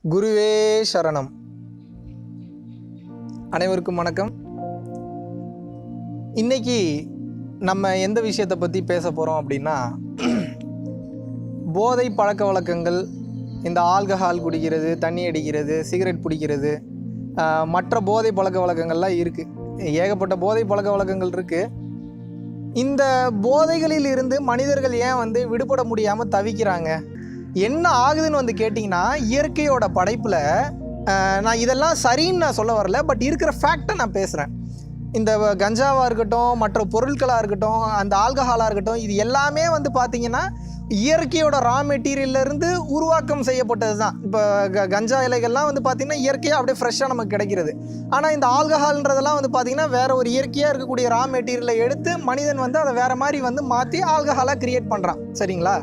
குருவே சரணம். அனைவருக்கும் வணக்கம். இன்னைக்கு நம்ம எந்த விஷயத்தை பற்றி பேச போகிறோம் அப்படின்னா, போதை பழக்க வழக்கங்கள், இந்த ஆல்கஹால் குடிக்கிறது, தண்ணி அடிக்கிறது, சிகரெட் பிடிக்கிறது, மற்ற போதை பழக்க வழக்கங்கள்லாம் இருக்குது. ஏகப்பட்ட போதை பழக்க வழக்கங்கள் இருக்குது. இந்த போதைகளில் இருந்து மனிதர்கள் ஏன் விடுபட முடியாமல் தவிக்கிறாங்க, என்ன ஆகுதுன்னு கேட்டிங்கன்னா, இயற்கையோட படைப்பில் நான் இதெல்லாம் சரின்னு நான் சொல்ல வரல, பட் இருக்கிற ஃபேக்டை நான் பேசுகிறேன். இந்த கஞ்சாவாக இருக்கட்டும், மற்ற பொருட்களாக இருக்கட்டும், அந்த ஆல்கஹாலாக இருக்கட்டும், இது எல்லாமே பார்த்திங்கன்னா இயற்கையோட ரா மெட்டீரியல்லேருந்து உருவாக்கம் செய்யப்பட்டது தான். இப்போ கஞ்சா இலைகள்லாம் பார்த்திங்கன்னா இயற்கையாக அப்படியே ஃப்ரெஷ்ஷாக நமக்கு கிடைக்கிறது. ஆனால் இந்த ஆல்கஹால்ன்றதெல்லாம் பார்த்திங்கன்னா வேறு ஒரு இயற்கையாக இருக்கக்கூடிய ரா மெட்டீரியலை எடுத்து மனிதன் அதை வேறு மாதிரி மாற்றி ஆல்கஹாலாக க்ரியேட் பண்ணுறான். சரிங்களா?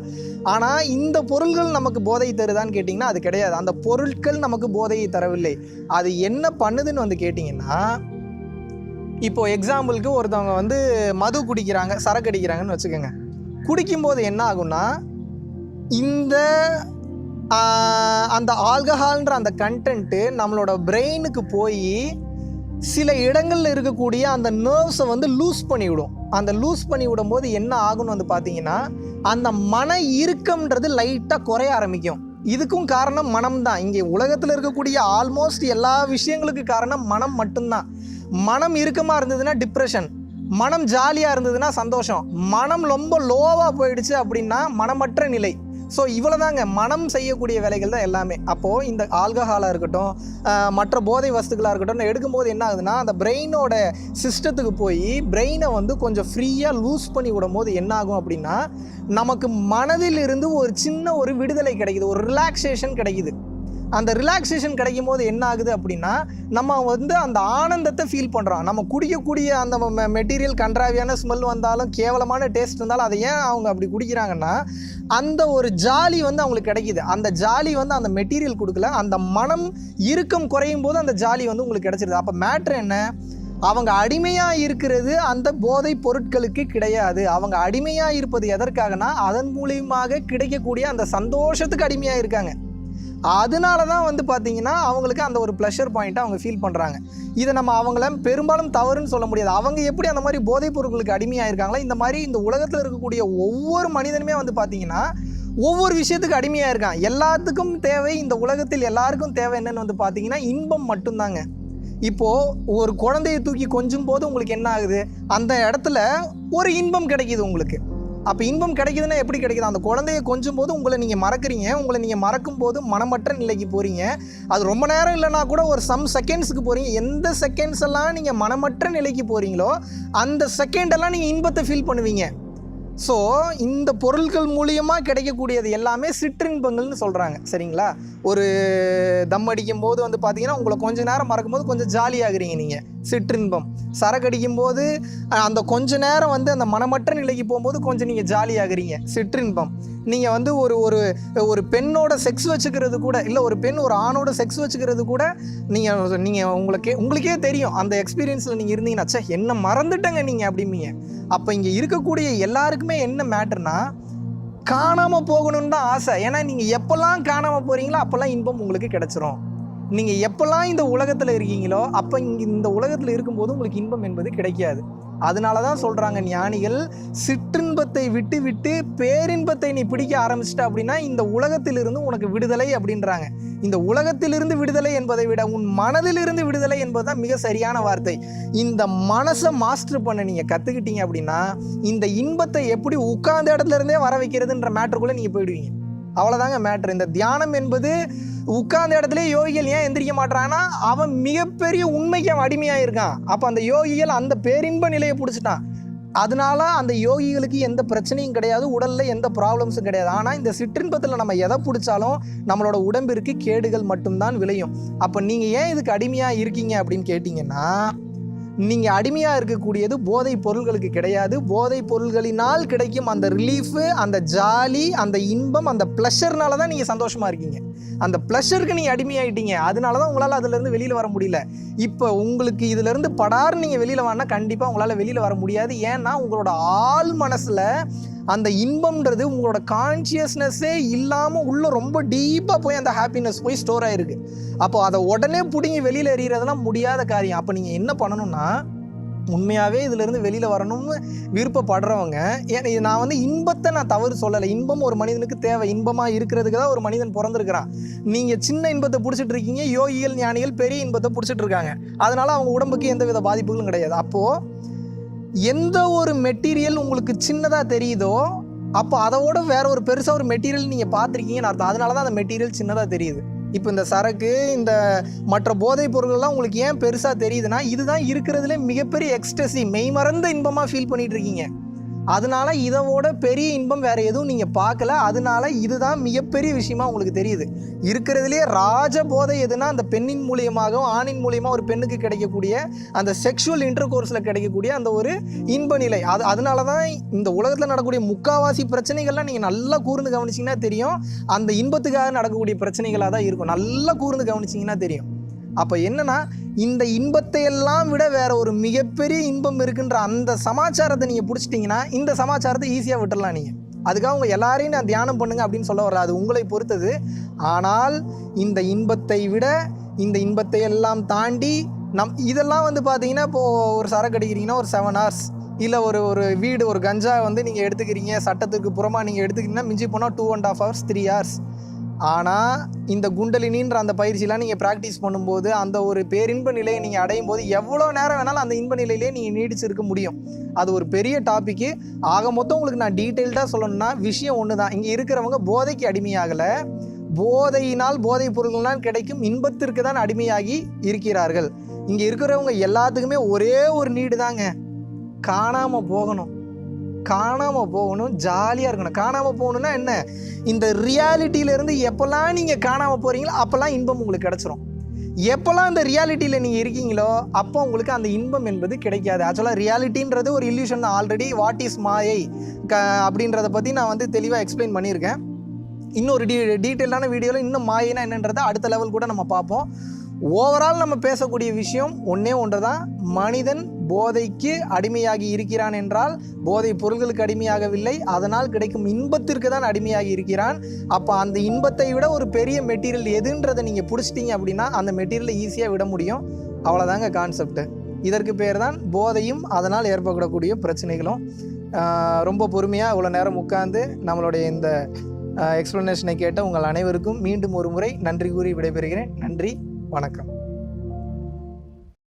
ஆனால் இந்த பொருள்கள் நமக்கு போதை தருதான்னு கேட்டிங்கன்னா அது கிடையாது. அந்த பொருட்கள் நமக்கு போதையை தரவில்லை. அது என்ன பண்ணுதுன்னு கேட்டிங்கன்னா, இப்போது எக்ஸாம்பிளுக்கு ஒருத்தவங்க மது குடிக்கிறாங்க, சரக்கு அடிக்கிறாங்கன்னு வச்சுக்கோங்க. குடிக்கும்போது என்ன ஆகும்னா, இந்த அந்த ஆல்கஹால்ன்ற அந்த கண்டென்ட்டு நம்மளோட பிரெயினுக்கு போய் சில இடங்களில் இருக்கக்கூடிய அந்த நர்வ்ஸை லூஸ் பண்ணிவிடும். அந்த லூஸ் பண்ணி விடும்போது என்ன ஆகும்னு பார்த்தீங்கன்னா, அந்த மன இறுக்கம்ன்றது லைட்டாக குறைய ஆரம்பிக்கும். இதுக்கும் காரணம் மனம் தான். இங்கே உலகத்தில் இருக்கக்கூடிய ஆல்மோஸ்ட் எல்லா விஷயங்களுக்கு காரணம் மனம் மட்டும்தான். மனம் இறுக்கமாக இருந்ததுன்னா டிப்ரெஷன், மனம் ஜாலியாக இருந்ததுன்னா சந்தோஷம், மனம் ரொம்ப லோவாக போயிடுச்சு அப்படின்னா மனமற்ற நிலை. ஸோ இவ்வளோதாங்க மனம் செய்யக்கூடிய வேலைகள் தான் எல்லாமே. அப்போது இந்த ஆல்கஹாலாக இருக்கட்டும், மற்ற போதை வஸ்துக்களாக இருக்கட்டும் எடுக்கும்போது என்ன ஆகுதுன்னா, அந்த பிரெயினோட சிஸ்டத்துக்கு போய் பிரெயினை கொஞ்சம் ஃப்ரீயாக லூஸ் பண்ணி விடும்போது என்ன ஆகும் அப்படின்னா, நமக்கு மனதில் இருந்து ஒரு சின்ன ஒரு விடுதலை கிடைக்குது, ஒரு ரிலாக்ஸேஷன் கிடைக்குது. அந்த ரிலாக்ஸேஷன் கிடைக்கும் போது என்ன ஆகுது அப்படின்னா, நம்ம அந்த ஆனந்தத்தை ஃபீல் பண்ணுறோம். நம்ம குடிக்கக்கூடிய அந்த மெட்டீரியல் கன்றாவியான ஸ்மெல் வந்தாலும், கேவலமான டேஸ்ட் இருந்தாலும், அதை ஏன் அவங்க அப்படி குடிக்கிறாங்கன்னா, அந்த ஒரு ஜாலி அவங்களுக்கு கிடைக்கிது. அந்த ஜாலி அந்த மெட்டீரியல் கொடுக்கல, அந்த மனம் இறுக்கம் குறையும் போது அந்த ஜாலி உங்களுக்கு கிடைச்சிருது. அப்போ மேட்ரு என்ன, அவங்க அடிமையாக இருக்கிறது அந்த போதை பொருட்களுக்கு கிடையாது. அவங்க அடிமையாக இருப்பது எதற்காகனா, அதன் மூலியமாக கிடைக்கக்கூடிய அந்த சந்தோஷத்துக்கு அடிமையாக இருக்காங்க. அதனால தான் பார்த்தீங்கன்னா அவங்களுக்கு அந்த ஒரு ப்ளஷர் பாயிண்ட்டை அவங்க ஃபீல் பண்ணுறாங்க. இதை நம்ம அவங்கள பெரும்பாலும் தவறுன்னு சொல்ல முடியாது. அவங்க எப்படி அந்த மாதிரி போதைப் பொருட்களுக்கு அடிமையாக இருக்காங்களோ, இந்த மாதிரி இந்த உலகத்தில் இருக்கக்கூடிய ஒவ்வொரு மனிதனுமே பார்த்தீங்கன்னா ஒவ்வொரு விஷயத்துக்கு அடிமையாக இருக்கான். எல்லாத்துக்கும் தேவை, இந்த உலகத்தில் எல்லாருக்கும் தேவை என்னென்னு பார்த்தீங்கன்னா இன்பம் மட்டும்தாங்க. இப்போது ஒரு குழந்தையை தூக்கி கொஞ்சும் போது உங்களுக்கு என்ன ஆகுது, அந்த இடத்துல ஒரு இன்பம் கிடைக்கிது உங்களுக்கு. அப்போ இன்பம் கிடைக்குதுன்னா எப்படி கிடைக்குது, அந்த குழந்தைய கொஞ்சம் போது உங்களை நீங்கள் மறக்கிறீங்க. உங்களை நீங்கள் மறக்கும் போது மனமற்ற நிலைக்கு போகிறீங்க. அது ரொம்ப நேரம் இல்லைனா கூட ஒரு சம் செகண்ட்ஸுக்கு போகிறீங்க. எந்த செகண்ட்ஸ் எல்லாம் நீங்கள் மனமற்ற நிலைக்கு போகிறீங்களோ அந்த செகண்டெல்லாம் நீங்கள் இன்பத்தை ஃபீல் பண்ணுவீங்க. ஸோ இந்த பொருட்கள் மூலியமாக கிடைக்கக்கூடியது எல்லாமே சிற்றின்பங்கள்னு சொல்கிறாங்க. சரிங்களா? ஒரு தம் அடிக்கும் போது பார்த்தீங்கன்னா உங்களை கொஞ்சம் நேரம் மறக்கும் போது கொஞ்சம் ஜாலியாகிறீங்க நீங்கள், சிற்றின்பம். சரக்கு அடிக்கும் போது அந்த கொஞ்ச நேரம் அந்த மனமற்ற நிலைக்கு போகும்போது கொஞ்சம் நீங்கள் ஜாலியாகிறீங்க, சிற்றின்பம். நீங்கள் ஒரு ஒரு ஒரு பெண்ணோட செக்ஸ் வச்சுக்கிறது கூட, இல்லை ஒரு பெண் ஒரு ஆணோட செக்ஸ் வச்சுக்கிறது கூட நீங்கள் உங்களுக்கே தெரியும். அந்த எக்ஸ்பீரியன்ஸில் நீங்கள் இருந்தீங்கன்னா, சே என்ன மறந்துட்டங்க நீங்கள் அப்படிம்பீங்க. அப்போ இங்கே இருக்கக்கூடிய எல்லாருக்குமே என்ன மேட்டர்னா, காணாமல் போகணுன்னு தான் ஆசை. ஏன்னா நீங்கள் எப்போல்லாம் காணாமல் போகிறீங்களோ அப்போல்லாம் இன்பம் உங்களுக்கு கிடச்சிரும். நீங்கள் எப்போல்லாம் இந்த உலகத்தில் இருக்கீங்களோ அப்போ இந்த உலகத்தில் இருக்கும்போது உங்களுக்கு இன்பம் என்பது கிடைக்காது. அதனால தான் சொல்கிறாங்க ஞானிகள், சிற்றின்பத்தை விட்டு விட்டு பேரின்பத்தை நீ பிடிக்க ஆரம்பிச்சிட்ட அப்படின்னா இந்த உலகத்திலிருந்து உனக்கு விடுதலை அப்படின்றாங்க. இந்த உலகத்திலிருந்து விடுதலை என்பதை விட உன் மனதிலிருந்து விடுதலை என்பது தான் மிக சரியான வார்த்தை. இந்த மனசை மாஸ்டர் பண்ண நீங்கள் கற்றுக்கிட்டீங்க அப்படின்னா, இந்த இன்பத்தை எப்படி உட்கார்ந்த இடத்துல இருந்தே வர வைக்கிறதுன்ற மேட்டருக்குள்ளே நீங்கள் போயிடுவீங்க. அவ்வளோதாங்க மேட்ரு. இந்த தியானம் என்பது உட்கார்ந்த இடத்துல யோகிகள் ஏன் எந்திரிக்க மாட்டான்னா, அவன் மிகப்பெரிய உண்மைக்கு அவன் அடிமையாக இருக்கான். அப்போ அந்த யோகிகள் அந்த பேரின்ப நிலையை பிடிச்சிட்டான். அதனால அந்த யோகிகளுக்கு எந்த பிரச்சனையும் கிடையாது, உடலில் எந்த ப்ராப்ளம்ஸும் கிடையாது. ஆனால் இந்த சிற்றின்பத்தில் நம்ம எதை பிடிச்சாலும் நம்மளோட உடம்பிற்கு கேடுகள் மட்டும்தான் விளையும். அப்போ நீங்கள் ஏன் இதுக்கு அடிமையாக இருக்கீங்க அப்படின்னு கேட்டிங்கன்னா, நீங்கள் அடிமையாக இருக்கக்கூடியது போதை பொருள்களுக்கு கிடையாது. போதை பொருள்களினால் கிடைக்கும் அந்த ரிலீஃபு, அந்த ஜாலி, அந்த இன்பம், அந்த ப்ளஷர்னால தான் நீங்கள் சந்தோஷமாக இருக்கீங்க. அந்த ப்ளஷருக்கு நீங்கள் அடிமையாகிட்டீங்க. அதனால தான் உங்களால் அதிலேருந்து வெளியில் வர முடியல. இப்போ உங்களுக்கு இதிலேருந்து படார்னு நீங்கள் வெளியில் வரனா கண்டிப்பாக உங்களால் வெளியில் வர முடியாது. ஏன்னா உங்களோட ஆள் மனசில் அந்த இன்பம்ன்றது உங்களோட கான்ஷியஸ்னஸ்ஸே இல்லாமல் உள்ள ரொம்ப டீப்பாக போய் அந்த ஹாப்பினஸ் போய் ஸ்டோர் ஆகிருக்கு. அப்போ அதை உடனே பிடிங்கி வெளியில் எறிகிறதுலாம் முடியாத காரியம். அப்போ நீங்கள் என்ன பண்ணணும்னா, உண்மையாகவே இதிலேருந்து வெளியில் வரணும்னு விருப்பப்படுறவங்க, ஏன்னா நான் வந்து இன்பத்தை நான் தவறு சொல்லலை. இன்பம் ஒரு மனிதனுக்கு தேவை. இன்பமாக இருக்கிறதுக்கு தான் ஒரு மனிதன் பிறந்திருக்கிறான். நீங்கள் சின்ன இன்பத்தை பிடிச்சிட்டு இருக்கீங்க, யோகிகள் ஞானிகள் பெரிய இன்பத்தை பிடிச்சிட்டு இருக்காங்க. அதனால் அவங்க உடம்புக்கு எந்த வித பாதிப்புகளும் கிடையாது. அப்போது எந்த ஒரு மெட்டீரியல் உங்களுக்கு சின்னதாக தெரியுதோ, அப்போ அதோட வேற ஒரு பெருசாக ஒரு மெட்டீரியல் நீங்கள் பார்த்துருக்கீங்கன்னு அர்த்தம். அதனால தான் அந்த மெட்டீரியல் சின்னதாக தெரியுது. இப்போ இந்த சரக்கு, இந்த மற்ற போதைப் பொருள்கள்லாம் உங்களுக்கு ஏன் பெருசாக தெரியுதுன்னா, இதுதான் இருக்கிறதுல மிகப்பெரிய எக்ஸ்டசி, மெய்மறந்த இன்பமாக ஃபீல் பண்ணிகிட்டு இருக்கீங்க. அதனால இதோட பெரிய இன்பம் வேறு எதுவும் நீங்கள் பார்க்கல. அதனால இதுதான் மிகப்பெரிய விஷயமா உங்களுக்கு தெரியுது. இருக்கிறதுலே ராஜ போதை எதுனா அந்த பெண்ணின் மூலியமாகவும் ஆணின் மூலியமாக ஒரு பெண்ணுக்கு கிடைக்கக்கூடிய அந்த செக்ஷுவல் இன்டர் கோர்ஸில் கிடைக்கக்கூடிய அந்த ஒரு இன்ப நிலை. அதனால தான் இந்த உலகத்தில் நடக்கக்கூடிய முக்காவாசி பிரச்சனைகள்லாம் நீங்கள் நல்லா கூர்ந்து கவனிச்சிங்கன்னா தெரியும், அந்த இன்பத்துக்காக நடக்கக்கூடிய பிரச்சனைகளாக தான் இருக்கும். நல்லா கூர்ந்து கவனிச்சிங்கன்னா தெரியும். அப்போ என்னன்னா, இந்த இன்பத்தை எல்லாம் விட வேற ஒரு மிகப்பெரிய இன்பம் இருக்குன்ற அந்த சமாச்சாரத்தை நீங்கள் பிடிச்சிட்டிங்கன்னா, இந்த சமாச்சாரத்தை ஈஸியாக விட்டுடலாம். நீங்கள் அதுக்காக உங்கள் எல்லாரையும் நான் தியானம் பண்ணுங்க அப்படின்னு சொல்ல வர்றது, அது உங்களை பொறுத்தது. ஆனால் இந்த இன்பத்தை விட, இந்த இன்பத்தை எல்லாம் தாண்டி இதெல்லாம் வந்து பார்த்தீங்கன்னா, இப்போது ஒரு சரக்கு அடிக்கிறீங்கன்னா ஒரு 7 hours, இல்லை ஒரு வீடு, ஒரு கஞ்சா வந்து நீங்கள் எடுத்துக்கிறீங்க, சட்டத்துக்கு புறமாக நீங்கள் எடுத்துக்கிறீங்கன்னா மிஞ்சி போனால் 2.5 hours 3 hours. ஆனால் இந்த குண்டலினின்ற அந்த பயிற்சியெலாம் நீங்கள் ப்ராக்டிஸ் பண்ணும்போது, அந்த ஒரு பேரின்ப நிலையை நீங்கள் அடையும் போது எவ்வளோ நேரம் வேணாலும் அந்த இன்ப நிலையிலே நீங்கள் நீடிச்சிருக்க முடியும். அது ஒரு பெரிய டாப்பிக்கு. ஆக மொத்தம் உங்களுக்கு நான் டீட்டெயில்டாக சொல்லணும்னா விஷயம் ஒன்று தான். இங்கே இருக்கிறவங்க போதைக்கு அடிமையாகலை, போதையினால் போதைப் பொருள்கள்னால் கிடைக்கும் இன்பத்திற்கு தான் அடிமையாகி இருக்கிறார்கள். இங்கே இருக்கிறவங்க எல்லாத்துக்குமே ஒரே ஒரு நீடு தாங்க, காணாமல் போகணும். காணாமல் போகணும், ஜாலியாக இருக்கணும். காணாமல் போகணுன்னா என்ன, இந்த ரியாலிட்டியிலேருந்து எப்போல்லாம் நீங்கள் காணாமல் போகிறீங்களோ அப்போல்லாம் இன்பம் உங்களுக்கு கிடச்சிரும். எப்போல்லாம் இந்த ரியாலிட்டியில் நீங்கள் இருக்கீங்களோ அப்போ உங்களுக்கு அந்த இன்பம் என்பது கிடைக்காது. ஆக்சுவலாக ரியாலிட்டின்றது ஒரு இல்யூஷன் தான். ஆல்ரெடி வாட் இஸ் மாயை அப்படின்றத பற்றி நான் வந்து தெளிவாக எக்ஸ்பிளைன் பண்ணியிருக்கேன். இன்னொரு டீட்டெயிலான வீடியோவில் இன்னும் மாயினா என்னன்றதை அடுத்த லெவல் கூட நம்ம பார்ப்போம். ஓவரால் நம்ம பேசக்கூடிய விஷயம் ஒன்றே ஒன்று தான், மனிதன் போதைக்கு அடிமையாகி இருக்கிறான் என்றால் போதை பொருள்களுக்கு அடிமையாகவில்லை, அதனால் கிடைக்கும் இன்பத்திற்கு தான் அடிமையாகி இருக்கிறான். அப்போ அந்த இன்பத்தை விட ஒரு பெரிய மெட்டீரியல் எதுன்றதை நீங்கள் பிடிச்சிட்டிங்க அப்படின்னா அந்த மெட்டீரியலை ஈஸியாக விட முடியும். அவ்வளோதாங்க கான்செப்ட். இதற்கு பேர் தான் போதையும் அதனால் ஏற்படக்கூடிய பிரச்சனைகளும். ரொம்ப பொறுமையாக இவ்வளோ நேரம் உட்கார்ந்து நம்மளுடைய இந்த எக்ஸ்ப்ளனேஷனை கேட்ட உங்கள் அனைவருக்கும் மீண்டும் ஒரு முறை நன்றி கூறி விடைபெறுகிறேன். நன்றி, வணக்கம்.